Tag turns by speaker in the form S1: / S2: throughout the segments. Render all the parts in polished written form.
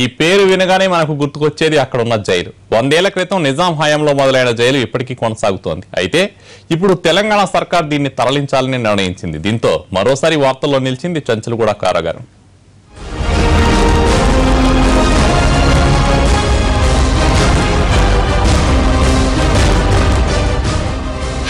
S1: ఈ పేరు వినగానే మనకు గుర్తుకొచ్చేది అక్కడ ఉన్న జైలు. 100 ఏళ్ల క్రితం నిజాం హయాంలో మొదలైన జైలు ఇప్పటికీ కొనసాగుతోంది. అయితే ఇప్పుడు తెలంగాణ సర్కార్ దీన్ని తరలించాలని నిర్ణయించింది. దీంతో మరోసారి వార్తల్లో నిలిచింది చెంచులగూడ కారాగారం.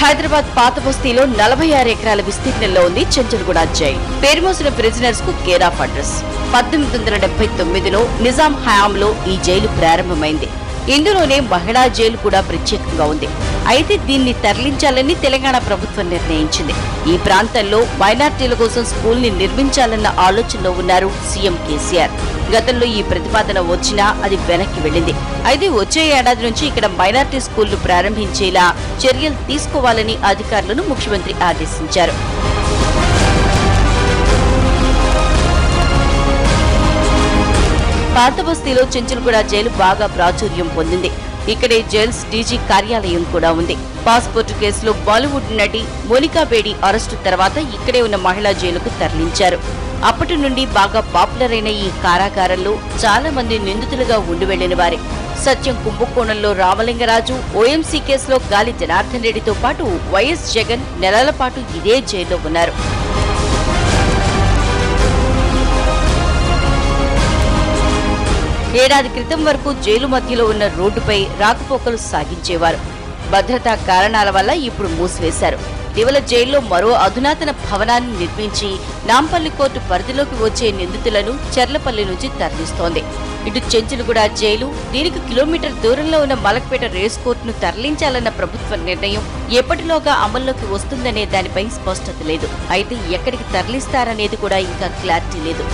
S2: హైదరాబాద్ పాత బస్తీలో 46 ఎకరాల విస్తీర్ణంలో ఉంది చెంచులగూడ జైలు. పేరు మోసిన ప్రిజనర్స్ కు కేర్ ఆఫ్ అడ్రస్. 1879లో నిజాం హయాంలో ఈ జైలు ప్రారంభమైంది. ఇందులోనే మహిళా జైలు కూడా ప్రత్యేకంగా ఉంది. అయితే దీన్ని తరలించాలని తెలంగాణ ప్రభుత్వం నిర్ణయించింది. ఈ ప్రాంతంలో మైనార్టీల కోసం స్కూల్ ని నిర్మించాలన్న ఆలోచనలో ఉన్నారు సీఎం కేసీఆర్. గతంలో ఈ ప్రతిపాదన వచ్చినా అది వెనక్కి వెళ్లింది. అయితే వచ్చే ఏడాది నుంచి ఇక్కడ మైనార్టీ స్కూళ్లు ప్రారంభించేలా చర్యలు తీసుకోవాలని అధికారులను ముఖ్యమంత్రి ఆదేశించారు. పాత బస్తీలో చెంచులగూడ జైలు బాగా ప్రాచుర్యం పొందింది. ఇక్కడే జైల్స్ డీజీ కార్యాలయం కూడా ఉంది. పాస్పోర్ట్ కేసులో బాలీవుడ్ నటి మోనికా బేడి అరెస్టు తర్వాత ఇక్కడే ఉన్న మహిళా జైలుకు తరలించారు. అప్పటి నుండి బాగా పాపులర్ అయిన ఈ కారాగారంలో చాలా మంది నిందితులుగా ఉండి వెళ్లిన వారే. సత్యం కుంభకోణంలో రామలింగరాజు, ఓఎంసీ కేసులో గాలి జనార్దన్ రెడ్డితో పాటు వైఎస్ జగన్ నెలల పాటు ఇదే జైల్లో ఉన్నారు. ఏడాది క్రితం వరకు జైలు మధ్యలో ఉన్న రోడ్డుపై రాకపోకలు సాగించేవారు. భద్రతా కారణాల వల్ల ఇప్పుడు మూసివేశారు. ఇటీవల జైల్లో మరో అధునాతన భవనాన్ని నిర్మించి నాంపల్లి కోర్టు పరిధిలోకి వచ్చే నిందితులను చెర్లపల్లి నుంచి తరలిస్తోంది. ఇటు చెంచులగూడ జైలు, దీనికి కిలోమీటర్ దూరంలో ఉన్న మలక్పేట రేస్ కోర్టును తరలించాలన్న ప్రభుత్వ నిర్ణయం ఎప్పటిలోగా అమల్లోకి వస్తుందనే దానిపై స్పష్టత లేదు. అయితే ఎక్కడికి తరలిస్తారనేది కూడా ఇంకా క్లారిటీ లేదు.